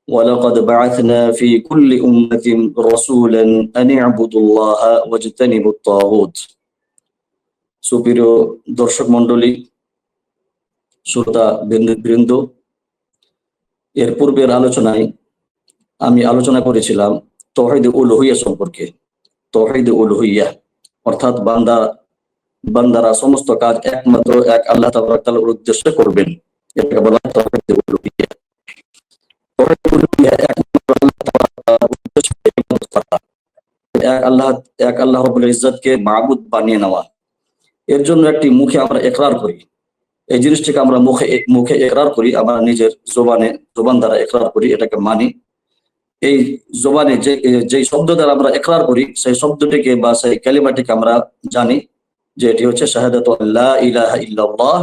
ওয়ালাকাদ বা'আথনা ফি কুল্লি উম্মাতিন রাসূলান আন ই'বুদুল্লাহা ওয়াজতানিবুত তাগুত। সুপ্রিয় দর্শক মণ্ডলী, শ্রোতা বৃন্দ, এর পূর্বের আলোচনায় আমি আলোচনা করেছিলাম তাওহীদ উলুহিয়্যা সম্পর্কে। তাওহীদ উলুহিয়্যা অর্থাৎ বান্দারা সমস্ত কাজ একমাত্র এক আল্লাহ তাআলার উদ্দেশ্যে করবেন, এটাকে বলা হয় তাওহীদ উলুহিয়্যা। তাওহীদ উলুহিয়্যা একমাত্র আল্লাহ তাআলার উদ্দেশ্যে ইবাদত করা, এক আল্লাহ রাব্বুল ইজ্জতকে মাবুদ বানিয়ে নেওয়া। এর জন্য একটি মুখে আমরা ইকরার করি, এই জিনিসটাকে আমরা মুখে ইকরার করি, আমরা নিজের জবান দ্বারা ইকরার করি, এটাকে মানি। এই জবানে যে শব্দ দ্বারা আমরা ইকরার করি, সেই শব্দটিকে বা সেই কালিমাটিকে আমরা জানি যে এটি হচ্ছে শাহাদাতু আল্লা ইলাহা ইল্লাল্লাহ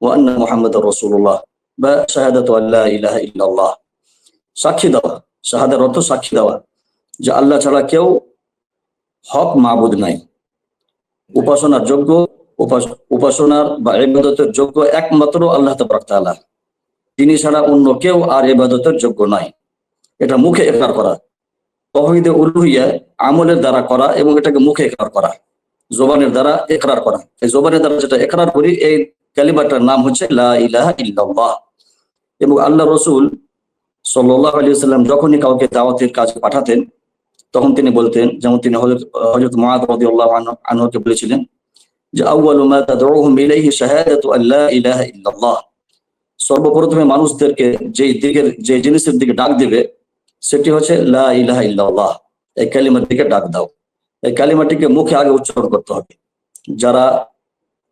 ওয়া আন্না মুহাম্মাদুর রাসূলুল্লাহ, বা শাহাদাতু আল্লা ইলাহা ইল্লাল্লাহ। সাক্ষী দেওয়া, শাহাদার অর্থ সাক্ষী দেওয়া যে আল্লাহ ছাড়া কেউ হক মাবুদ নাই, উপাসনার বা ইবাদতের যোগ্য একমাত্র আল্লাহ তাআলা, তিনি ছাড়া অন্য কেউ আর ইবাদতের যোগ্য নয়। এটা মুখে ইকরার করা। তাওহীদ উলুহিয়্যা আমলের দ্বারা করা এবং এটাকে মুখে ইকরার করা, জবানের দ্বারা ইকরার করা। এই জবানের দ্বারা যেটা ইকরার করি, এই কালিমাটার নাম হচ্ছে লা ইলাহা ইল্লাল্লাহ। এবং আল্লাহ রাসূল সাল্লাল্লাহু আলাইহি ওয়াসাল্লাম যখনই কাউকে দাওয়াতের কাজে পাঠাতেন, তখন তিনি বলতেন, যেমন তিনি হযরত মুআয রাদিয়াল্লাহু আনহুকে বলেছিলেন যে আউয়ালু মা তাদউহুম ইলাইহি শাহাদাতু আল্লা ইলাহা ইল্লাল্লাহ। সর্বপ্রথমে মানুষদেরকে যে জিনিসের দিকে ডাক দিবে সেটি হচ্ছে লা ইলাহা ইল্লাল্লাহ, এই কালিমার দিকে ডাক দাও। এই কালিমাটিকে মুখে আগে উচ্চারণ করতে হবে। যারা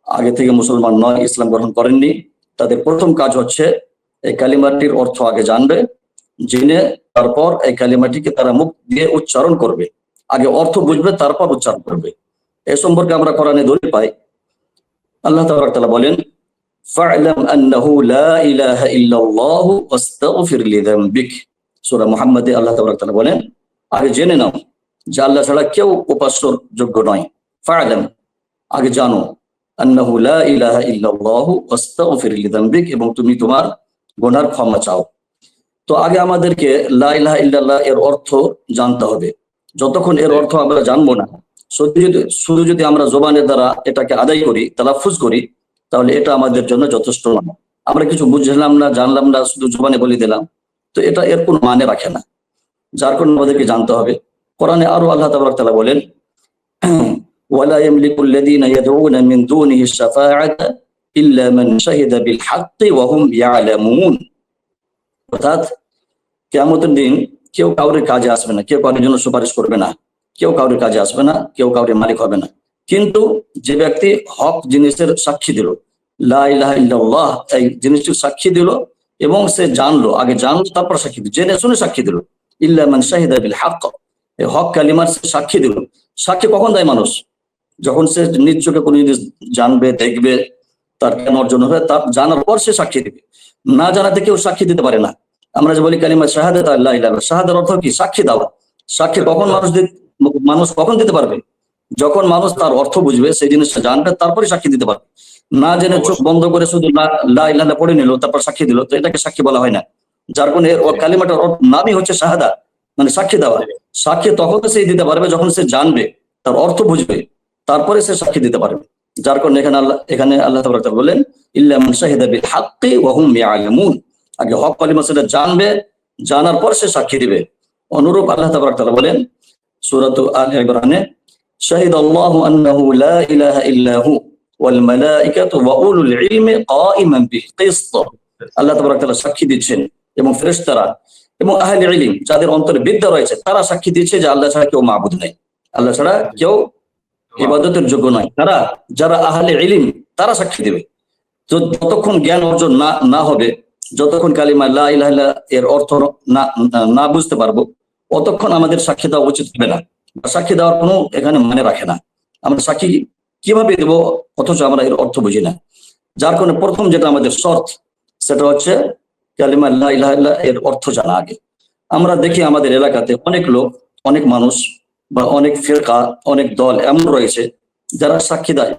আগে থেকে মুসলমান নয়, ইসলাম গ্রহণ করেননি, তাদের প্রথম কাজ হচ্ছে এই কালিমাটির অর্থ আগে জানবে, জেনে তারপর এই কালিমাটিকে তারা মুখ দিয়ে উচ্চারণ করবে। আগে অর্থ বুঝবে, তারপর উচ্চারণ করবে। এই সম্পর্কে আমরা কোরআনে দলিল পাই। আল্লাহ তাআলা বলেন, ফা'লাম আন্নাহু লা ইলাহা ইল্লাল্লাহু ওয়াস্তাগফির লিযামবিক। সূরা মুহাম্মাদে আল্লাহ তাআলা বলেন, আগে জেনে নাও যে আল্লাহ ছাড়া কেউ উপাস্যর যোগ্য নয়। ফা'লাম, আগে জানো, আন্নাহু লা ইলাহা ইল্লাল্লাহু ওয়াস্তাগফির লিযামবিক, এবং তুমি তোমার গুনার ক্ষমা চাও। তো আগে আমাদেরকে লা ইলাহা ইল্লাল্লাহ এর অর্থ জানতে হবে। যতক্ষণ এর অর্থ আমরা জানবো না, শুধু যদি আমরা জবানের দ্বারা এটাকে আদায় করি, তালাফুজ করি, তাহলে এটা আমাদের জন্য যথেষ্ট নয়। আমরা কিছু বুঝলাম না, জানলাম না, শুধু জবানে বলে দিলাম, তো এটা এর কোনো মানে রাখে না। যার কারণে আমাদেরকে জানতে হবে। কোরআনে আরো আল্লাহ তাআলা বলেন, ওয়ালা ইয়ামলিকুল লাযীনা ইয়াদউনা মিন দুনিহি শাফাআতা ইল্লা মান শাহিদা বিল হাক্কি ওয়া হুম ইয়ালামুন। অর্থাৎ কিয়ামতের দিন কেউ কাউরে কাজে আসবে না, কেউ কারোর জন্য সুপারিশ করবে না, কেউ কাউরে কাজে আসবে না, কেউ কাউরে মালিক হবে না। কিন্তু যে ব্যক্তি হক জিনিসের সাক্ষী দিল, লা ইলাহা ইল্লাল্লাহ এই জিনিসটির সাক্ষী দিল, এবং সে জানলো, আগে জানলো তারপর সাক্ষী দিল, জেনে শুনে সাক্ষী দিল, ইল্লা মান শাহিদা বিল হক, এই হক কালিমার সে সাক্ষী দিল। সাক্ষী কখন দেয় মানুষ? যখন সে নিজ চোখে কোনো জিনিস জানবে, দেখবে, তার জ্ঞান অর্জন হবে, তার জানার পর সে সাক্ষী দিবে। না জানাতে কেউ সাক্ষী দিতে পারে না। আমরা যে বলি কালিমা শাহাদাত লা ইলাহা ইল্লাল্লাহ, শাহাদার অর্থ কি? সাক্ষী দেওয়া। সাক্ষী কখন মানুষ কখন দিতে পারবে? যখন মানুষ তার অর্থ বুঝবে, সেই জিনিসটা জানবে, তারপরে সাক্ষী দিতে পারবে। না জেনে চোখ বন্ধ করে শুধু লা ইলাহা ইল্লাল্লাহ পড়ে নিল, তারপর সাক্ষী দিল, তো এটাকে সাক্ষী বলা হয় না। যার কারণে কালিমাটার নামই হচ্ছে শাহাদা, মানে সাক্ষী দেওয়া। সাক্ষী তখন সে দিতে পারবে যখন সে জানবে, তার অর্থ বুঝবে, তারপরে সে সাক্ষী দিতে পারবে। যার কারণে এখানে আল্লাহ তাআলা বলেন, ইল্লা মান শাহিদা বিল হাক্কি ওয়া হুম ইয়ালামুন, আগে হক কালিমা সেটা জানবে, জানার পর সে সাক্ষী দিবে। অনুরূপ আল্লাহ তাআলা বলেন সূরাত আলে ইমরানে, শাহিদাল্লাহু আন্নাহু লা ইলাহা ইল্লা হু ওয়াল মালাইকাতু ওয়া উলুল ইলমি কাইমান বিল কিসত। আল্লাহ তাআলা সাক্ষী দিচ্ছেন, এবং ফেরেশতারা এবং আহলে ইলম, যাদের অন্তরে বিদ্যা রয়েছে, তারা সাক্ষী দিচ্ছে যে আল্লাহ ছাড়া কেউ মাবুদ নাই, আল্লাহ ছাড়া কেউ ইবাদতের যোগ্য নয়। যারা আহলে ইলম, তারা সাক্ষী দেবে। তো যতক্ষণ জ্ঞান অর্জন না হবে, যতক্ষণ কালিমা লা ইলাহা ইল্লাল্লাহ এর অর্থ না বুঝতে পারবো, অতক্ষণ আমাদের সাক্ষী দেওয়া উচিত হবে না। সাক্ষী দেওয়ার কোনো এখানে মানে রাখে না। আমরা সাক্ষী কিভাবে দেব অথচ আমরা এর অর্থ বুঝি না? যার কারণে প্রথম যেটা আমাদের শর্ত, সেটা হচ্ছে কালিমা লা ইলাহা ইল্লাল্লাহ এর অর্থ জানা আগে। আমরা দেখি আমাদের এলাকাতে অনেক লোক, অনেক মানুষ বা অনেক ফিরকা, অনেক দল এমন রয়েছে যারা সাক্ষী দেয়,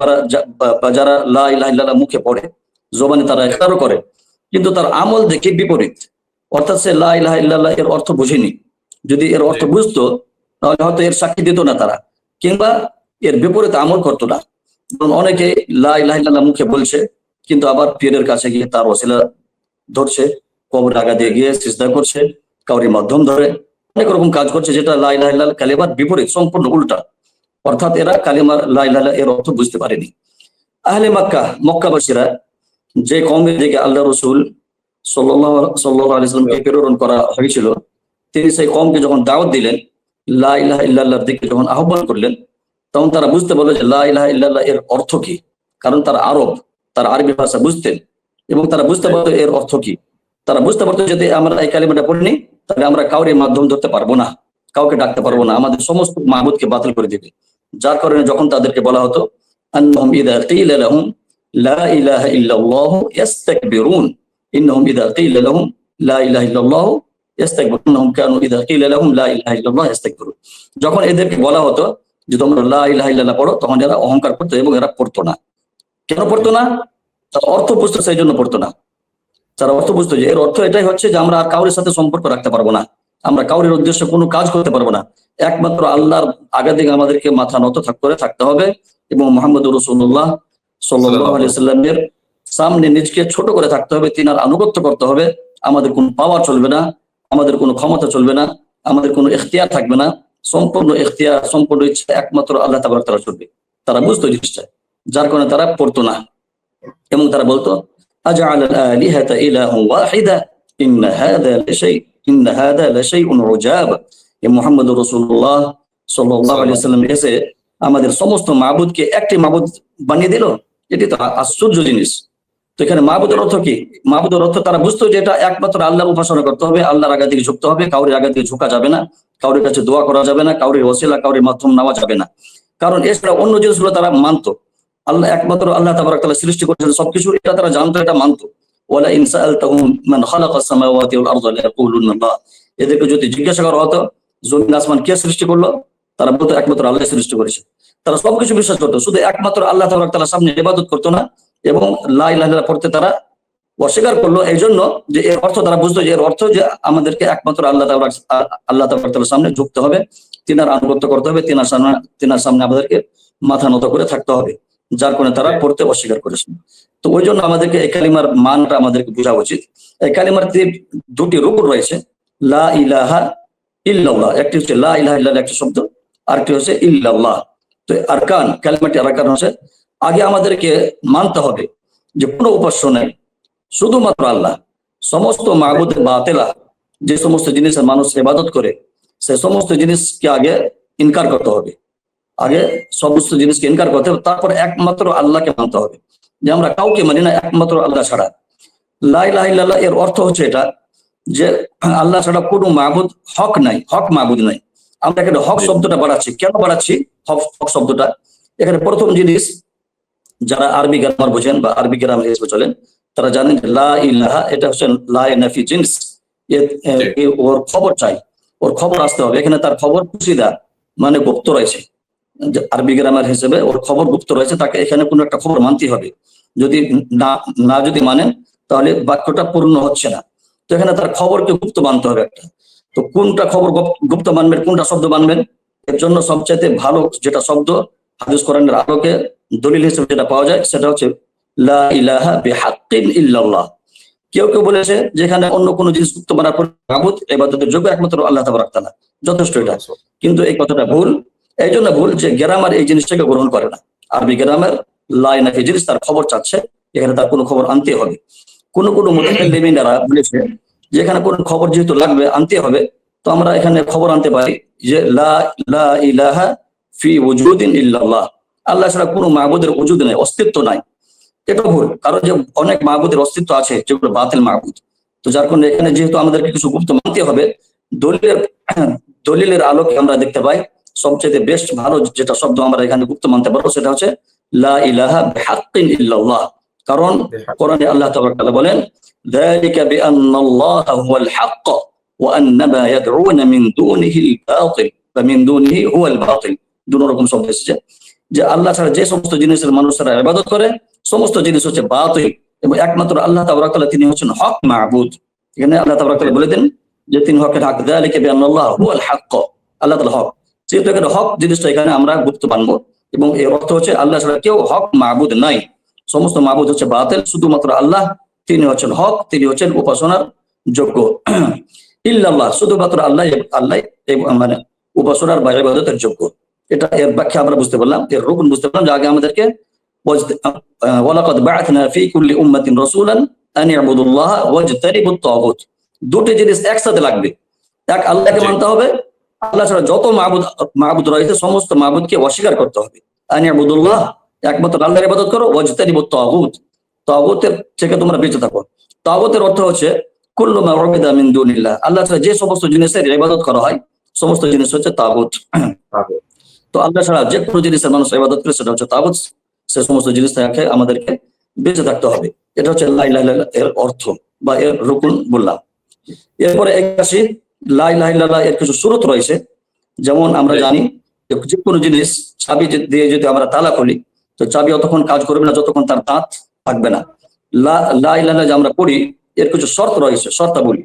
যারা লা ইলাহা ইল্লাল্লাহ মুখে পড়ে, জবানে তারা ইকরারও করে, কিন্তু তার আমল দেখি বিপরীত। অর্থাৎ সে লা ইলাহা ইল্লাল্লাহ এর অর্থ বুঝেনি। যদি এর অর্থ বুঝতো তাহলে হয়তো এর সাক্ষী দিত না তারা, কিংবা এর বিপরীতে আমল করতো না। অনেকে লা ইলাহা ইল্লাল্লাহ মুখে বলছে, কিন্তু আবার পীরের কাছে গিয়ে তার ওসিলা ধরছে, কবর আগা দিয়ে গিয়ে সিজদা করছে, কাউরি মাধ্যম ধরে অনেক রকম কাজ করছে, যেটা লা ইলাহা ইল্লাল্লাহ কালিমার বিপরীত, সম্পূর্ণ উল্টা। অর্থাৎ এরা কালিমার লা ইলাহা ইল্লাল্লাহ এর অর্থ বুঝতে পারেনি। আহলে মক্কা, মক্কাবাসীরা, যে কওমের দিকে আল্লাহ রসুল সাল্লাল্লাহু আলাইহি ওয়াসাল্লামকে প্রেরণ করা হয়েছিল, তিনি সেই কওমকে যখন দাওয়াত দিলেন, লা ইলাহা ইল্লাল্লাহর দিকে যখন আহ্বান করলেন, তখন তারা বুঝতে পারলো যে লা ইলাহা ইল্লাল্লাহ এর অর্থ কি। কারণ তারা আরব, তারা আরবি ভাষা বুঝতেন এবং তারা বুঝতে পারতো এর অর্থ কি। তারা বুঝতে পারতো যদি আমরা এই কালিমাটা পড়িনি তাহলে আমরা কাউরে মাধ্যম ধরতে পারবো না, কাউকে ডাকতে পারবো না, আমাদের সমস্ত মাবুদকে বাতিল করে দিবে। যার কারণে যখন তাদেরকে বলা হতো আন্নাহুম ইযা কিলা লাহুম লা ইলাহা ইল্লাল্লাহু ইস্তাকবিরুন, ইন্নাহুম ইযা কিলা লাহুম লা ইলাহা ইল্লাল্লাহু ইস্তাকবিরুন, ইন্নাহুম কানু ইযা কিলা লাহুম লা ইলাহা ইল্লাল্লাহু ইস্তাকবিরুন। যখন এদেরকে বলা হতো যে তোমরা লা ইলাহা ইল্লাল্লাহ পড়ো, তখন এরা অহংকার করতো এবং এরা পড়তো না। কেন পড়তো না? তারা অর্থ বুঝতো, সেই জন্য পড়তো না। তারা অর্থ বুঝতো যে এর অর্থ এটাই হচ্ছে যে আমরা আর কাউরের সাথে সম্পর্ক রাখতে পারবো না, আমরা কাউরের উদ্দেশ্যে কোনো কাজ করতে পারবো না, একমাত্র আল্লাহর আগে দিকে আমাদেরকে মাথা নত করে থাকতে হবে এবং মুহাম্মদুর রাসূলুল্লাহ সাল্লাল্লাহু আলাইহি সাল্লামের সামনে নিজকে ছোট করে থাকতে হবে, তিনার আনুগত্য করতে হবে। আমাদের কোনো পাওয়ার চলবে না, আমাদের কোনো ক্ষমতা চলবে না, আমাদের কোনো ইখতিয়ার থাকবে না, সম্পূর্ণ ইখতিয়ার, সম্পূর্ণ ইচ্ছা একমাত্র আল্লাহ তাবারক তাআলা চলবে। তারা বুঝতো জিনিসটা, যার কারণে তারা পড়তো না এবং তারা বলতো আজআল আল আলিহাতা ইলাহা ওয়াহিদা ইন্না হাযা লাশাইউন উজাব। এ মুহাম্মদুর রাসূলুল্লাহ সাল্লাল্লাহু আলাইহি ওয়াসাল্লাম এসে আমাদের সমস্ত মাবুদকে একটি মাবুদ বানিয়ে দিল, এটি তো আশ্চর্য জিনিস। তো এখানে মাবুদের অর্থ কি? মাবুদের অর্থ তারা বুঝতো যে এটা একমাত্র আল্লাহর উপাসনা করতে হবে, আল্লাহর আগে দিকে ঝুঁকতে হবে, কাউরির আগে দিকে ঝুঁকা যাবে না, কাউরির কাছে দোয়া করা যাবে না, কাউরির ওসিলা, কাউরির মাধ্যম নেওয়া যাবে না। কারণ এছাড়া অন্য জিনিসগুলো তারা মানতো। আল্লাহ একমাত্র আল্লাহ তাবারক তাআলা সৃষ্টি করেছেন সবকিছু, এটা তারা জানতো, এটা মানতো। ওয়ালা ইন সাআলতাহুম মান খালাকাস সামাওয়াতি ওয়াল আরদা লায়াকুলুন্না আল্লাহ। এদেরকে যদি জিজ্ঞাসা করা হতো জমিন আসমান কে সৃষ্টি করলো, তারা বলতো একমাত্র আল্লাহ সৃষ্টি করেছে। তারা সবকিছু বিশ্বাস করতো, শুধু একমাত্র আল্লাহ তাবারক তাআলার সামনে ইবাদত করতো না এবং লা ইলাহা ইল্লাল্লাহ পড়তে তারা অস্বীকার করলো। এই জন্য যে এর অর্থ তারা বুঝতো যে এর অর্থ যে আমাদেরকে একমাত্র আল্লাহ তাবারক তাআলার সামনে ঝুঁকতে হবে, তিনার আনুগত্য করতে হবে, তিনার সামনে আমাদেরকে মাথা নত করে থাকতে হবে। যার কারণে তারা পড়তে অস্বীকার করেছেন। তো ওই জন্য আমাদেরকে এই কালিমার মানটা আমাদেরকে বোঝা উচিত। এই কালিমার দুটি রূপ রয়েছে, লা ইলাহা ইল্লাল্লাহ, একটি হচ্ছে লা ইলাহা ইল্লাল্লাহ একটি শব্দ, আরেকটি হচ্ছে ইল্লাল্লাহ। তো আরকান, কালিমাটি আরকান হচ্ছে আগে আমাদেরকে মানতে হবে যে কোনো উপাস্য নাই, শুধুমাত্র আল্লাহ। সমস্ত মাবুদে বাতিলা, যে সমস্ত জিনিসের মানুষ ইবাদত করে, সে সমস্ত জিনিসকে আগে ইনকার করতে হবে। আগে সমস্ত জিনিসকে ইনকার করতে হবে, তারপর একমাত্র আল্লাহকে মানতে হবে যে আমরা কাউকে মানি না একমাত্র আল্লাহ ছাড়া। লা ইলাহা ইল্লাল্লাহ এর অর্থ হচ্ছে এটা যে আল্লাহ ছাড়া কোনো মাবুদ হক নাই, হক মাবুদ নাই। আমরা এখানে হক শব্দটা বাড়াচ্ছি, কেন বাড়াচ্ছি হক শব্দটা? এখানে প্রথম জিনিস, যারা আরবি গ্রামার বোঝেন বা আরবি গ্রামার হিসেবে চলেন, তারা জানেন যে লা ইলাহা এটা হচ্ছে লা নাফি জিন্স, ওর খবর চাই, ওর খবর আসতে হবে। এখানে তার খবর পুশিদা, মানে গুপ্ত রয়েছে। আরবি গ্রামার হিসেবে ওর খবর গুপ্ত রয়েছে, তাকে এখানে কোনো একটা খবর মানতে হবে। যদি না যদি মানেন তাহলে বাক্যটা পূর্ণ হচ্ছে না। তো এখানে তার খবরকে গুপ্ত মানতে হবে একটা। তো কোনটা খবর গুপ্ত মানবেন, কোনটা শব্দ মানবেন? এর জন্য সবচাইতে ভালো যেটা শব্দ হাদিস কোরআনের আলোকে দলিল হিসেবে যেটা পাওয়া যায় সেটা হচ্ছে লা ইলাহা বিহাক্কিন ইল্লাল্লাহ। কেউ কেউ বলেছে যেখানে অন্য কোনো জিনিস গুপ্ত মানার পর মাবুদ ইবাদতের যোগ্য একমাত্র আল্লাহ তাবারক তাআলা, যথেষ্ট এটা। কিন্তু এই কথাটা ভুল। এই জন্য ভুল যে গ্রামার এই জিনিসটাকে গ্রহণ করে না। আরবি গ্রামার লা নাফি জিনিস, তার খবর চাচ্ছে, এখানে তার কোনো খবর আনতে হবে। কোন মুতাকাল্লিমিনরা বলেছে যে এখানে কোনো খবর যেহেতু লাগবে, আনতে হবে, তো আমরা এখানে খবর আনতে পারি যে লা ইলাহা ফি ওজুদিন ইল্লাল্লাহ, আল্লাহ ছাড়া কোনো মাবুদের ওজুদ নাই, অস্তিত্ব নাই। এটা ভুল, কারণ যে অনেক মাবুদের অস্তিত্ব আছে যেগুলো বাতিল মাবুদ। তো যার কারণে এখানে যেহেতু আমাদেরকে কিছু গুপ্ত মানতে হবে, দলিলের আলোকে আমরা দেখতে পাই সবচেয়ে বেস্ট ভালো যেটা শব্দ আমরা এখানে গুপ্ত মানতে পারবো সেটা হচ্ছে লা ইলাহা বিহাক্কিন ইল্লাল্লাহ। কারণ কোরআনে আল্লাহ তাবারক তাআলা বলেন যালিকা বিআন্নাল্লাহা হুয়াল হক ওয়া আন্না মা ইয়াদউনা মিন দুনিহিল বাতিল বা মিন দুনিহি হুয়াল বাতিল। দুটো রকম শব্দ এসেছে যে আল্লাহ ছাড়া যে সমস্ত জিনিসের মানুষরা ইবাদত করে সমস্ত জিনিস হচ্ছে বাতিল এবং একমাত্র আল্লাহ তাবারক তাআলা তিনি হচ্ছেন হক মাবুদ। এখানে আল্লাহ তাআলা বলে দেন যে তিনি হকের হক, যালিকা বিআন্নাল্লাহ হুয়াল হক, আল্লাহ তাআলা হক। যেহেতু এখানে হক জিনিসটা এখানে আমরা গুরুত্ব মানবো, এবং এর অর্থ হচ্ছে আল্লাহ ছাড়া কেউ হক মাবুদ নাই, সমস্ত মাবুদ হচ্ছে বাতিল, শুধুমাত্র আল্লাহ তিনি হচ্ছেন হক, তিনি হচ্ছেন উপাসনার যোগ্য। ইল্লাল্লাহ, শুধুমাত্র আল্লাহ, আল্লাহ মানে উপাসনার বা ইবাদতের যোগ্য। এটা এর ব্যাখ্যা আমরা বুঝতে পারলাম, এর রুকন বুঝতে পারলাম, যে আগে আমাদেরকে ওয়ালাকাদ বা'আথনা ফি কুল্লি উম্মাতিন রাসূলান আন ইবুদুল্লাহ ওয়াজতানিবুত তাগুত। দুটি জিনিস একসাথে লাগবে, এক আল্লাহকে মানতে হবে, আল্লাহ ছাড়া যত মাবুদ রয়েছে সমস্ত মাবুদকে অস্বীকার করতে হবে। আন ইবুদুল্লাহ, একমাত্র আল্লাহর ইবাদত করো, ওয়াজতানিবুত তাগুত, তাগুতের থেকে তোমরা বেঁচে থাকো। তাগুতের অর্থ হচ্ছে কুল্লু মা উবিদা মিন দুনিল্লাহ, আল্লাহ ছাড়া যে সমস্ত জিনিসের ইবাদত করা হয় সমস্ত জিনিস হচ্ছে তাগুত। তো আল্লাহ ছাড়া যে কোনো জিনিসের মানুষ ইবাদত করে সেটা হচ্ছে তাগুত, সে সমস্ত জিনিস থেকে আমাদেরকে বেঁচে থাকতে হবে। এটা হচ্ছে লা ইলাহা ইল্লাল্লাহ এর অর্থ বা এর রুকুন বললাম। এরপরে আসি লা ইলাহা ইল্লাল্লাহ এর কিছু শুরুত রয়েছে। যেমন আমরা জানি যে কোনো জিনিস চাবি দিয়ে যদি আমরা তালা খুলি, তো চাবি অতক্ষণ কাজ করবে না যতক্ষণ তার দাঁত থাকবে না। লা ইলাহা ইল্লাল্লাহ যে আমরা পড়ি এর কিছু শর্ত রয়েছে, শর্তাবলী।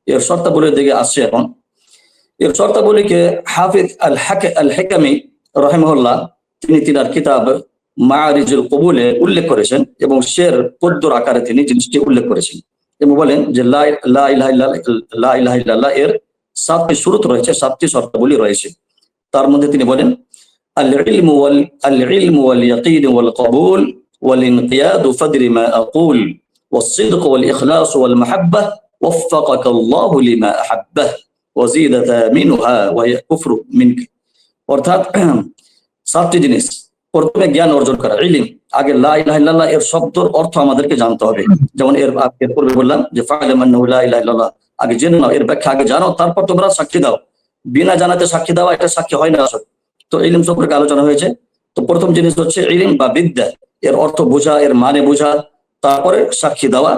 এর শর্তাবলীর দিকে আসছে এখন। এর শর্তাবলীকে হাফিজ আল হিকামি রাহিমাহুল্লাহ তিনি তিনার কিতাব মাআরিজুল কবুলে উল্লেখ করেছেন, এবং শের পদ্যর আকারে তিনি জিনিসটি উল্লেখ করেছেন এবং বলেন যে লা ইলাহা ইল্লাল্লাহ এর 7টি শুরুত রয়েছে, 7টি শর্তাবলী রয়েছে। তার মধ্যে তিনি বলেন আল ইলমু ওয়াল ইয়াকিন ওয়াল কবুল ওয়াল ইনকিয়াদু ফাদরি মা আকুল ওয়াস সিদক ওয়াল ইখলাস ওয়াল মাহাব্বাহ ওয়াফাকাকাল্লাহু লিমা আহাব্বাহ ওয়াজিদা মিনহা ওয়া কুফরু মিনক। অর্থাৎ 7টি জিনিস। প্রথমে জ্ঞান অর্জন করা, ইলম। আগে লা ইলাহা ইল্লাল্লাহ এর শব্দের অর্থ আমাদেরকে জানতে হবে। যেমন এর পূর্বে বললাম যে ফা'লাম আন্নাহু লা ইলাহা ইল্লাল্লাহ, আগে জেনে নাও, এর ব্যাখ্যা আগে জানো, তারপর তোমরা সাক্ষী দাও। বিনা জানাতে সাক্ষী দেওয়া এটা সাক্ষী হয় না আসলে। তো ইলম সম্পর্কে আলোচনা হয়েছে। তো প্রথম জিনিস হচ্ছে ইলম বা বিদ্যা, এর অর্থ বোঝা, এর মানে বোঝা, তারপরে সাক্ষী দেওয়া।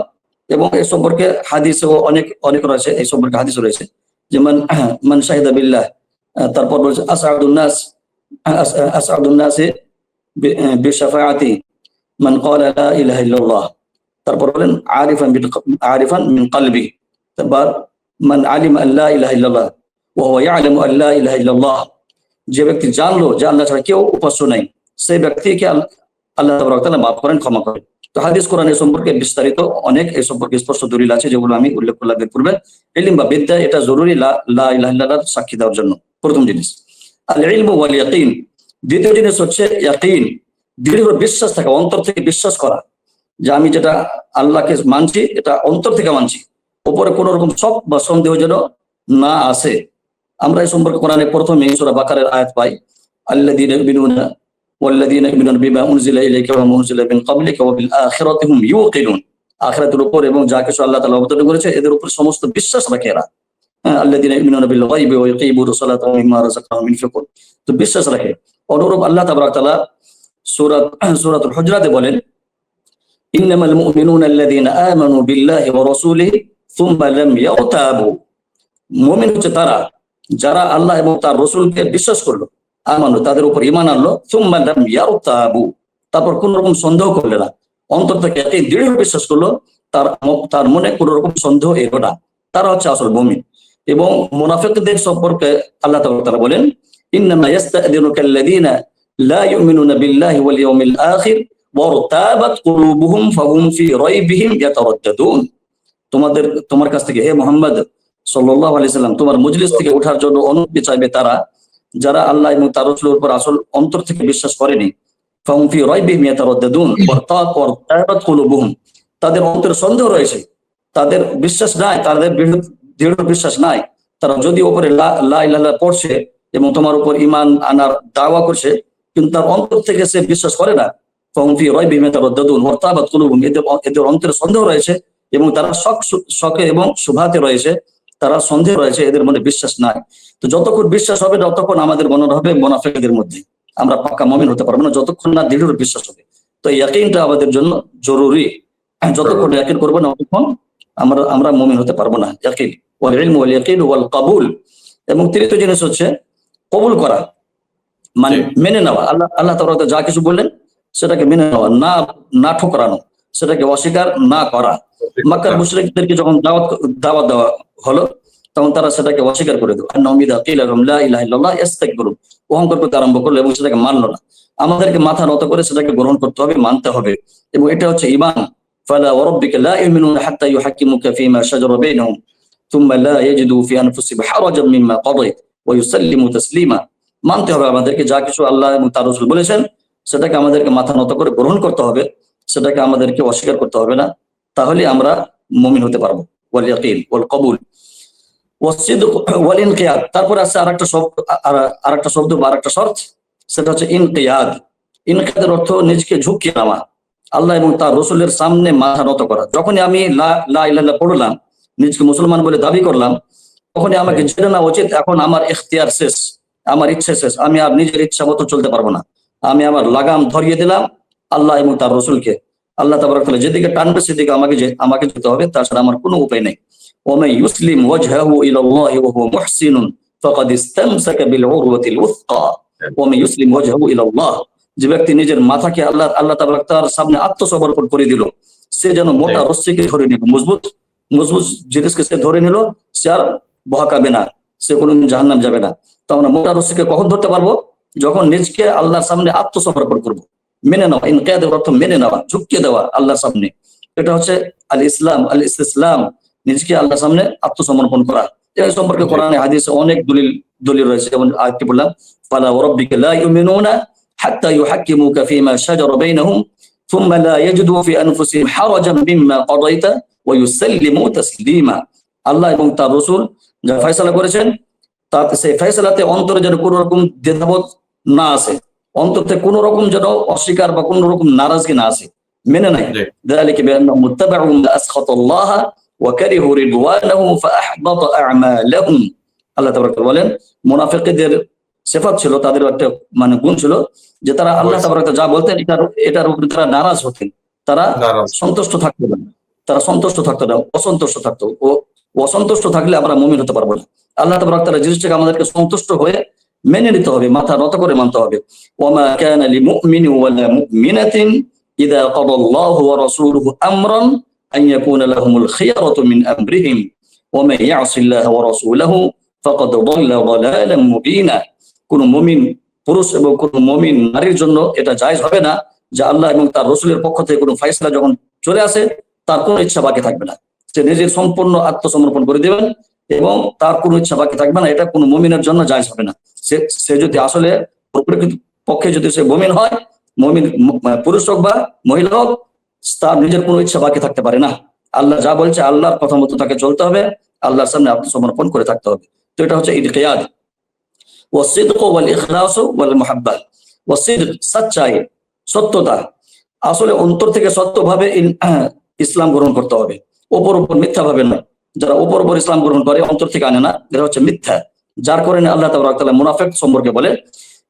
এবং এ সম্পর্কে হাদিসও অনেক রয়েছে, এই সম্পর্কে হাদিস রয়েছে, যেমন মান শাহিদা বিল্লাহ, তারপর বলছে আসআদুন নাসি বিশাফাআতি মান ক্বালা লা ইলাহা ইল্লাল্লাহ। তারপর বলেন আরিফান মিন কলবি। তারপর মান আলিমা আল্লা ইলাহা ইল্লাল্লাহ ওয়া হুয়া ইয়ালামু আল্লা ইলাহা ইল্লাল্লাহ, যে ব্যক্তি জানলো যে আল্লাহ ছাড়া কেউ উপাস্য নাই, সেই ব্যক্তিকে আল্লাহ তাবারক ওয়া তাআলা মাফ করেন, ক্ষমা করেন। তো হাদিস কোরআন এ সম্পর্কে বিস্তারিত অনেক এই সম্পর্কে স্পষ্ট দলিল আছে, যেগুলো আমি উল্লেখ করলাম এর পূর্বে। ইলম বা বিদ্যা এটা জরুরি লা ইলাহা ইল্লাল্লাহর সাক্ষী দেওয়ার জন্য, প্রথম জিনিস। আল ইলমু ওয়াল ইয়াকিন, দ্বিতীয় জিনিস হচ্ছে ইয়াকিন, দৃঢ় বিশ্বাস থাকা, অন্তর থেকে বিশ্বাস করা যে আমি যেটা আল্লাহকে মানছি এটা অন্তর থেকে মানছি, উপরে কোন রকম শক বা সন্দেহ যেন না আসে। আমরা এই সম্পর্কে কোরআনে প্রথমে সূরা বাকারার আয়াত পাই, আল্লাযীনা ইউমিনুনা ওয়াল্লাযীনা ইউমিনুনা বিমা উনজিলা ইলাইকা ওয়া মা উনজিলা মিন ক্বাবলিকা ওয়া বিল আখিরাতি হুম ইউকিনুন, আখিরাতের উপর এবং যা কিছু আল্লাহ তাআলা অবতীর্ণ করেছে এদের উপর সমস্ত বিশ্বাস রাখে এরা। আল্লাযীনা ইউমিনুনা বিল গায়বি ওয়া ইয়াকিমুনা সালাতা ওয়া মিম্মা রাযাকনাহুম ইউনফিকুন, তো বিশ্বাস রাখে। অনুরূপ আল্লাহ তাবারক তাআলা সূরাতুল হুজরাতে বলেন ইন্নামাল মুমিনুনা আল্লাযীনা আমানু বিল্লাহি ওয়া রাসূলিহি সুম্মা লাম ইয়ারতাবু, মুমিন হচ্ছে তারা যারা আল্লাহ এবং তার রাসূলকে বিশ্বাস করলো, আমানু তাদের উপর ঈমান আনলো, সুম্মা লাম ইয়ারতাবু তারপর কোন রকম সন্দেহ করলে না, অন্তর থেকে এই দৃঢ় বিশ্বাস করলো, তার মনে কোন রকম সন্দেহ এলো না, তারা হচ্ছে আসল মুমিন। এবং মুনাফিকদের সম্পর্কে আল্লাহ তাআলা বলেন ইন্নামা ইয়াস্তা'যিনুকাল্লাযীনা লা ইউমিনুনা বিল্লাহি ওয়াল ইয়াউমিল আখির ওয়ারতাবাত কুলুবুহুম ফাহুম ফি রাইবিহিম ইয়াতারাদ্দাদুন। তোমার কাছ থেকে হে মুহাম্মদ সাল্লাল্লাহু আলাইহি সাল্লাম তোমার মজলিস থেকে ওঠার জন্য অনুমতি চাইবে তারা যারা আল্লাহ এবং তার রাসূলের উপর আসল অন্তর থেকে বিশ্বাস করেনি। ফাহুম ফি রাইবিহিম ইয়াতারাদ্দাদুন ওয়ারতাবাত কুলুবুহুম, তাদের অন্তরে সন্দেহ রয়েছে, তাদের বিশ্বাস নাই, তাদের দৃঢ় বিশ্বাস নাই। তারা যদি উপরে লা ইলাহা ইল্লাল্লাহ পড়ছে এবং তোমার উপর ঈমান আনার দাওয়া করছে, কিন্তু তার অন্তর থেকে সে বিশ্বাস করে না। ফাহুম ফি রাইবিহিম ইয়াতারাদ্দাদুন ওয়ারতাবাত কুলুবুহুম, এদের অন্তরে সন্দেহ রয়েছে এবং তারা শকে এবং শুভাতে রয়েছে, তারা সন্দেহ রয়েছে, এদের মনে বিশ্বাস নাই। তো যতক্ষণ বিশ্বাস হবে ততক্ষণ আমাদের মনে হবে মুনাফিকদের মধ্যে, আমরা পাক্কা মুমিন হতে পারবো না যতক্ষণ না দৃঢ় বিশ্বাস হবে। তো ইয়াকিনটা আমাদের জন্য জরুরি, যতক্ষণ ইয়াকিন করবো না ততক্ষণ আমরা মুমিন হতে পারবো না। ইয়াকিন ওয়াল ইলমু ওয়াল ইয়াকিন ওয়াল কবুল, এবং তৃতীয় জিনিস হচ্ছে কবুল করা, মানে মেনে নেওয়া। আল্লাহ তাআলা যা কিছু বললেন সেটাকে মেনে নেওয়া, না ঠুকরানো। সেটাকে অস্বীকার না করা। মক্কার মুশরিকদেরকে যখন দাওয়াত দেওয়া হলো, তখন তারা সেটাকে অস্বীকার করে দিল। অহংকার করতে আরম্ভ করলো এবং সেটাকে মানলো না। আমাদেরকে মাথা নত করে সেটাকে গ্রহণ করতে হবে, মানতে হবে, এবং এটা হচ্ছে ঈমান। ফালা ওয়ারাব্বিকা লা ইউমিনুনা হাত্তা ইউহাক্কিমুকা ফীমা শাজারা বাইনাহুম থুম্মা লা ইয়াজিদু ফি আনফুসিহিম হারাজাম মিম্মা কাদাইত ওয়া ইউসাল্লিমু তাসলিমা। মানতে হবে আমাদেরকে, যা কিছু আল্লাহ এবং তার রাসূল বলেছেন সেটাকে আমাদেরকে মাথা নত করে গ্রহণ করতে হবে, সেটাকে আমাদেরকে অস্বীকার করতে হবে না। তাহলে আমরা মুমিন হতে পারবো। ওয়াল ইয়াকিন ওয়াল কবুল ওয়াসিদক ওয়াল ইনকিয়াদ। তারপরে আছে আরেকটা শব্দ বা আরেকটা শর্ত, সেটা হচ্ছে ইনকিয়াদ। ইনকিয়াদের অর্থ নিজেকে ঝুঁকিয়ে নেওয়া, আল্লাহ এবং তার রাসূলের সামনে মাথা নত করা। যখনই আমি লা ইলাহা ইল্লাল্লাহ পড়লাম, নিজেকে মুসলমান বলে দাবি করলাম, তখনই আমাকে জেনে নেওয়া উচিত এখন আমার ইখতিয়ার শেষ, আমার ইচ্ছা শেষ, আমি আর নিজের ইচ্ছা মতো চলতে পারবো না। আমি আমার লাগাম ধরিয়ে দিলাম আল্লাহ এবং তার রাসূলকে। আল্লাহ তাবারক তাআলা যেদিকে টানবে সেদিকে আমাকে যেতে হবে, তাছাড়া আমার কোনো উপায় নেই। ওয়ামান ইউসলিম ওয়াজহাহু ইলাল্লাহি ওয়া হুয়া মুহসিনুন ফাকাদ ইসতামসাকা বিল উরওয়াতিল উসকা। ওয়ামান ইউসলিম ওয়াজহাহু ইলাল্লাহ, যে ব্যক্তি নিজের মাথাকে আল্লাহ তাবারক তাআলার সামনে আত্মসমর্পণ করে দিল, সে যেন মোটা রশ্মিকে ধরে নিল, মজবুত জিনিসকে সে ধরে নিল, সে আর বহাকাবে না, সে কোনোদিন জাহান্নাম যাবে না। তো আমরা মোটা রশ্মিকে কখন ধরতে পারবো? যখন নিজকে আল্লাহর সামনে আত্মসমর্পণ করবো, মেনে নেওয়া। ইনকিয়াদের অর্থ মেনে নেওয়া, ঝুঁকিয়ে দেওয়া আল্লাহর সামনে। এটা হচ্ছে আল ইসলাম, আল ইসতিসলাম, নিজকে আল্লাহর সামনে আত্মসমর্পণ করা। এই সম্পর্কে কোরআনে হাদিসে অনেক দলিল রয়েছে। যেমন আয়াতটি বললাম, ফালা ওয়ারাব্বিকা লা ইউমিনুনা হাত্তা ইউহাক্কিমুকা ফীমা শাজারা বাইনাহুম থুম্মা লা ইয়াজিদু ফি আনফুসিহিম হারাজাম মিম্মা কাদাইতা ওয়া ইউসাল্লিমু তাসলিমা। আল্লাহ এবং তার রাসূল যা ফয়সালা করেছেন, তাতে সেই ফয়সালাতে অন্তরে যেন কোনো রকম দ্বিধাবোধ না আসে, অন্তর থেকে কোন রকম যেন অস্বীকার বা কোন রকম নারাজগি না আসে, মেনে নাই। যালিকা বিআন্নাহুম মুত্তাবা'উ মা আসখাতাল্লাহ ওয়া কারিহু রিদওয়ানাহু ফাআহবাতা আ'মালাহুম। আল্লাহ তাবারক বলেন, মুনাফিকদের সিফাত ছিল, তাদের একটা গুণ ছিল যে তারা আল্লাহ তাবারক যা বলতেন এটার উপরে তারা নারাজ হতেন, তারা সন্তুষ্ট থাকতেন না, অসন্তুষ্ট থাকতো। ও অসন্তুষ্ট থাকলে আমরা মুমিন হতে পারবো না। আল্লাহ তাবারক তাআলা জিনিসটাকে আমাদেরকে সন্তুষ্ট হয়ে মেনে নিতে হবে, মাথা নত করে মানতে হবে। ওয়ামা কানা লিমুমিন ওয়ালা মুমিনাতিন ইযা কাদাল্লাহু ওয়া রাসূলুহু আমরান আন ইয়াকুনা লাহুমুল খিয়ারাতু মিন আমরিহিম ওয়া মান ইয়াসিল্লাহ ওয়া রাসূলুহু ফাকাদ দাল্লা দালালাম মুবিনা। কোন মুমিন পুরুষ এবং কোন মুমিন নারীর জন্য এটা জায়েজ হবে না যে আল্লাহ এবং তার রাসূলের পক্ষ থেকে কোনো ফয়সালা যখন চলে আসে তার কোনো ইচ্ছা বাকি থাকবে না, সে নিজের সম্পূর্ণ আত্মসমর্পণ করে দেবেন এবং তার কোনো ইচ্ছা বাকি থাকবে না। এটা কোনো মুমিনের জন্য জায়েজ হবে না। সে যদি আসলে প্রকৃত পক্ষে যদি সে মুমিন হয়, মুমিন পুরুষ হোক বা মহিলা হোক, তার নিজের কোনো ইচ্ছা বাকি থাকতে পারে না। আল্লাহ যা বলছে আল্লাহর কথা মতো তাকে চলতে হবে, আল্লাহর সামনে আত্মসমর্পণ করে থাকতে হবে। তো এটা হচ্ছে ইনকিয়াদ। ওয়াসিদকু ওয়াল ইখলাসু ওয়াল মুহাব্বা। ওয়াসিদক, সচ্চাই, সত্যতা। আসলে অন্তর থেকে সত্যভাবে ইসলাম গ্রহণ করতে হবে, উপর মিথ্যা ভাবে নয়। যারা উপর ইসলাম গ্রহণ করে অন্তর থেকে আনে না, এরা হচ্ছে মিথ্যা। যার কারণে আল্লাহ তাবারক তাআলা মুনাফিক সম্পর্কে বলে,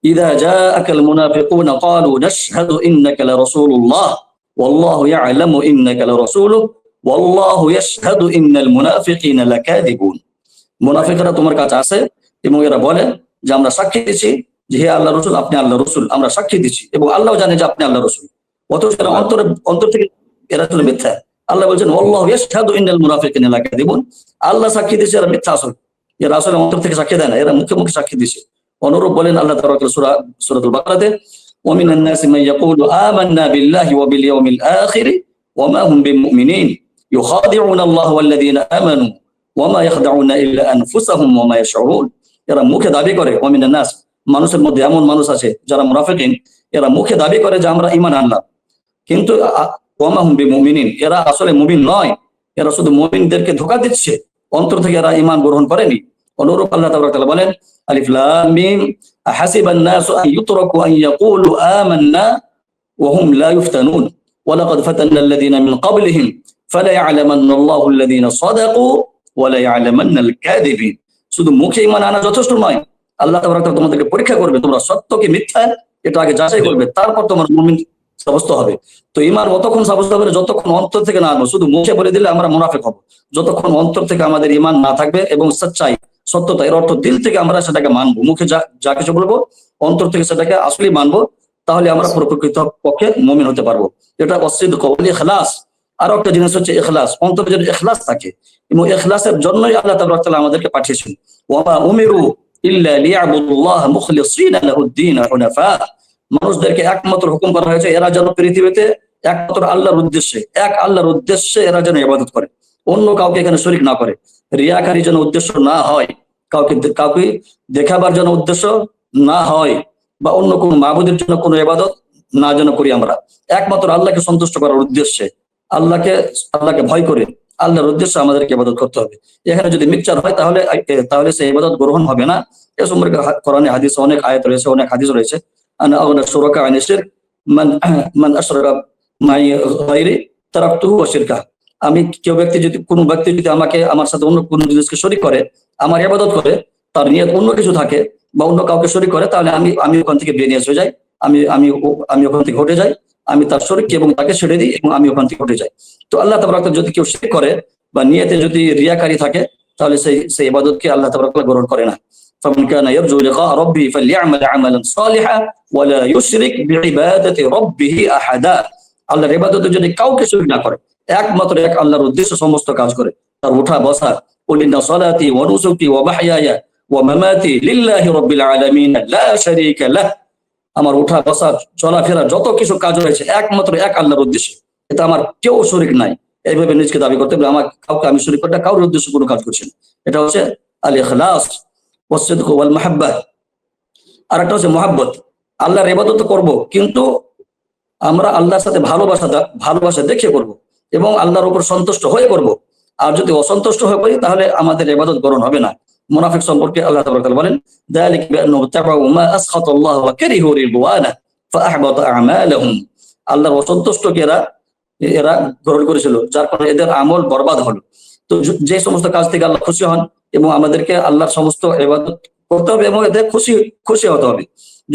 ইযা জাআকাল মুনাফিকুনা ক্বালু নাশহাদু ইন্নাকা লারাসূলুল্লাহ ওয়াল্লাহু ইয়া'লামু ইন্নাকা লারাসূলুহু ওয়াল্লাহু ইয়াশহাদু ইন্নাল মুনাফিকিনা লাকাযিবুন। মুনাফিকরা তোমার কাছে আসে এবং এরা বলে যে আমরা সাক্ষী দিচ্ছি যে হে আল্লাহর রাসূল, আপনি আল্লাহর রাসূল, আমরা সাক্ষী দিচ্ছি এবং আল্লাহও জানে যে আপনি আল্লাহর রাসূল। অথচ এরা অন্তর থেকে এরা আসলে মিথ্যা। আল্লাহ বলছেন ওয়াল্লাহু ইয়াশহাদু ইন্নাল মুনাফিকিনা লাকাযিবুন, আল্লাহ সাক্ষী দিচ্ছে এরা মিথ্যা। এরা আসলে অন্তর থেকে সাক্ষী দেয় না, এরা মুখে মুখে সাক্ষী দিচ্ছে। অনুরূপ বলেন আল্লাহ তাআলা সূরাতুল বাকারাতে, ওয়া মিনান নাসি মান ইয়াকুলু আমান্না বিল্লাহি ওয়া বিল ইয়াউমিল আখির ওয়া মা হুম বিমুমিনিন ইউখাদিউনা আল্লাহ ওয়াল্লাযীনা আমানু ওয়া মা ইয়াখদাউনা ইল্লা আনফুসাহুম ওয়া মা ইয়াশউরুন। এরা মুখে দাবি করে, ওয়া মিনান নাস, মানুষের মধ্যে এমন মানুষ আছে যারা মুনাফিকিন, এরা মুখে দাবি করে যে আমরা ঈমান আনলাম, কিন্তু ওয়া মা হুম বিমুমিনিন, এরা আসলে মুমিন নয়, এরা শুধু মুমিনদেরকে ধোঁকা দিচ্ছে, অন্তর থেকে এরা ঈমান গ্রহণ করেনি। অনুরূপ আল্লাহ তাআলা বলেন, আলিফ লাম মিম আহাসিবান নাসু আন ইউতরাকু আন ইয়াকুলু আমান্না ওয়া হুম লা ইফতানুন ওয়া লাকাদ ফাতান্না আল্লাযীনা মিন ক্বাবলিহিম ফালা ইয়া'লামান্না আল্লাহু আল্লাযীনা সাদাকু ওয়া লা ইয়া'লামান্নাল কাযিবিন। শুধু মুখে ঈমান আনা যথেষ্ট নয়, আল্লাহ তাআলা তোমাদেরকে পরীক্ষা করবে, তোমরা সত্য কি মিথ্যা এটা আগে যাচাই করবে, তারপর তোমার মুমিন সাব্যস্ত হবে। তো ঈমান ততক্ষণ সাব্যস্ত হবে যতক্ষণ অন্তর থেকে না আসবে। শুধু মুখে বলে দিলে আমরা মুনাফিক হব, যতক্ষণ অন্তর থেকে আমাদের ঈমান না থাকবে এবং সচ্চাই, সত্যতা, এর অর্থ দিল থেকে আমরা সেটাকে মানবো, মুখে যা কিছু বলবো অন্তর থেকে সেটাকে আসলেই মানবো, তাহলে আমরা প্রকৃত পক্ষে মুমিন হতে পারবো। এটা অসিদক ওয়াল ইখলাস। আরো একটা জিনিস হচ্ছে ইখলাস, অন্তরে যদি ইখলাস থাকে, এবং ইখলাসের জন্যই আল্লাহ তাবারক তাআলা আমাদেরকে পাঠিয়েছেন। ওয়া উমিরু ইল্লা লিয়াবুদুল্লাহ মুখলিসিনা লাহুদ্দিন হুনাফা। মানুষদেরকে একমাত্র হুকুম করা হয়েছে এরা যেন পৃথিবীতে একমাত্র আল্লাহর উদ্দেশ্যে, এক আল্লাহর উদ্দেশ্যে এরা যেন ইবাদত করে, অন্য কাউকে এখানে শরীক না করে। রিয়াকারী যেন উদ্দেশ্য না হয়, কাউকে কাউকে দেখাবার জন্য উদ্দেশ্য না হয়, বা অন্য কোনো মাবুদের জন্য কোনো ইবাদত না যেন করি আমরা, একমাত্র আল্লাহকে সন্তুষ্ট করার উদ্দেশ্যে, আল্লাহকে ভয় করে আল্লাহর উদ্দেশ্যে আমাদেরকে ইবাদত করতে হবে। এখানে যদি মিক্সচার হয় তাহলে তাহলে সেই ইবাদত গ্রহণ হবে না। এ সম্পর্কে কোরআনে হাদিসে অনেক আয়াত রয়েছে, অনেক হাদিস রয়েছে। আনা আগনা শুরাকা আন শিরক মান মান আশরাকা মাই গায়রি তারাকতুহু ওয়া শিরকা। আমি কোনো ব্যক্তি যদি আমাকে আমার সাথে অন্য কোনো জিনিসকে শরীক করে, আমার ইবাদত করে, তার নিয়ত অন্য কিছু থাকে বা অন্য কাউকে শরীক করে, তাহলে আমি ওখান থেকে বেরিয়ে এসে যাই, আমি আমি আমি ওখান থেকে হটে যাই, আমি তার শরীককে এবং তাকে ছেড়ে দিই এবং আমি ওখান থেকে হটে যাই। তো আল্লাহ তাবারক তাআলা যদি কেউ শিরক করে বা নিয়তে যদি রিয়াকারী থাকে, তাহলে সেই ইবাদতকে আল্লাহ তাবারক তাআলা গ্রহণ করে না। ফামান কানা ইয়ারজু লিকা রাব্বিহি ফালইআমাল আমালান সালিহান ওয়া লা ইউশরিক বিইবাদাতি রাব্বিহি আহাদা। আল্লাহর ইবাদতে যদি কাউকে শরীক না করে, একমাত্র এক আল্লাহর উদ্দেশ্যে সমস্ত কাজ করে, তার উঠা বসা, কুল ইন্না সালাতি ওয়া নুসুকি ওয়া মাহইয়ায়া ওয়া মামাতি লিল্লাহি রাব্বিল আলামিন লা শারীকা লাহ। আমার উঠা বসা চলাফেরা যত কিছু কাজ রয়েছে একমাত্র এক আল্লাহর উদ্দেশ্যে, এটা আমার কেউ শরীক নাই, এইভাবে নিজকে দাবি করতে হবে। আমার কাউকে আমি শরীক করতে, কারোর উদ্দেশ্যে কোনো কাজ করছি না। এটা হচ্ছে আল ইখলাস ওয়াস সিদক ওয়াল মাহাব্বাহ। আর একটা হচ্ছে মহাব্বত। আল্লাহর ইবাদত করব, কিন্তু আমরা আল্লাহর সাথে ভালোবাসা দেখে করব এবং আল্লাহর উপর সন্তুষ্ট হয়ে করব। আর যদি অসন্তুষ্ট হয়ে পড়ি তাহলে আমাদের ইবাদত গ্রহণ হবে না। মুনাফিক সম্পর্কে আল্লাহ তাবারক তাআলা বলেন, যালিকা বিআন্নাহুম তাবাউ মা আসখাতাল্লাহ ওয়া কারিহু রিদওয়ানা ফাআহবাতা আমালাহুম। আল্লাহর অসন্তুষ্টকে এরা এরা গ্রহণ করেছিল, যার কারণে এদের আমল বরবাদ হলো। তো যে সমস্ত কাজ থেকে আল্লাহ খুশি হন এবং আমাদেরকে আল্লাহর সমস্ত ইবাদত করতে হবে এবং এদের খুশি হতে হবে।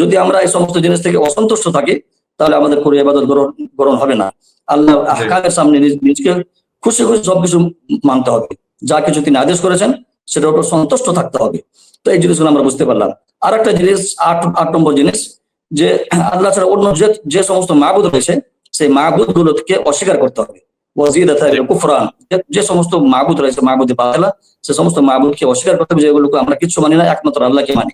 যদি আমরা এই সমস্ত জিনিস থেকে অসন্তুষ্ট থাকি, তাহলে আমাদের কোনো ইবাদত গ্রহণ হবে না। আল্লাহর আহকামের সামনে নিজকে খুশি সবকিছু মানতে হবে। যা কিছু তিনি আদেশ করেছেন সেটার উপর সন্তুষ্ট থাকতে হবে। তো এই জিনিসগুলো আমরা বুঝতে পারলাম। আর একটা জিনিস, ৮ নম্বর জিনিস, যে আল্লাহ ছাড়া অন্য যে সমস্ত মাবুদ রয়েছে, সেই মাবুদ গুলোকে অস্বীকার করতে হবে। কুফরান, যে সমস্ত মাবুদ রয়েছে, মাবুদে বাতিলা, সে সমস্ত মাবুদকে অস্বীকার করতে হবে, যেগুলোকে আমরা কিচ্ছু মানি না, একমাত্র আল্লাহকে মানি।